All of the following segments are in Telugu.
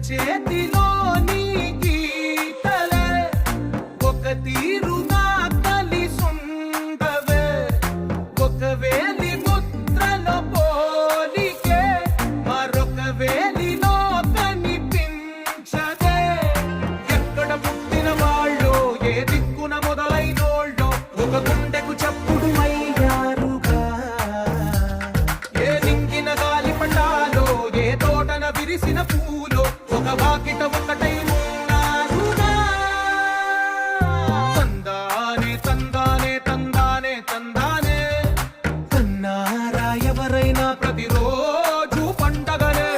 చేతిలోని గీతలే ఒక తీరుగా కలిసుండవే ఒక వేలి ముద్రలో పోలికే మరొక వేలిలో కనిపించదే ఎక్కడ పుట్టిన వాళ్ళు ఏ దిక్కున మొదలైనోళ్ళో ఒక గుండెకు చప్పుడు అయ్యారుగా ఏ నింగిన గాలి పండాలో ఏ తోటన విరిసిన పూలో ఒక వాకిట ఒకటై ఉన్నారుగా తందానే తందానే తందానే తందానే అన్నారా ఎవరైనా ప్రతిరోజు పండగలే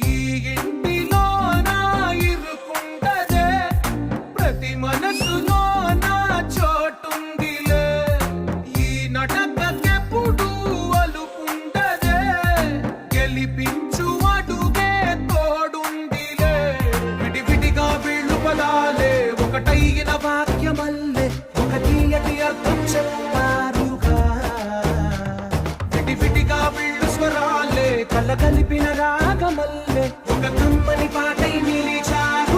ఈ ఇంటిలో నా ఇరుకుండదే ప్రతి మనసులో నా చోటుందిలే ఈ నటకెప్పుడు అలుపుండదే గెలిపించు అడుగే తోడుందిలే విడివిడిగా వీళ్ళు పదాలే ఒకటైన వాక్యమల్లే ఒక తీయటి అర్థం చెప్పారుగా విడివిడిగా వీళ్ళు స్వరాలే కలగలిపిన రాగమల్లే ఒక కమ్మని పాటై నిలిచారు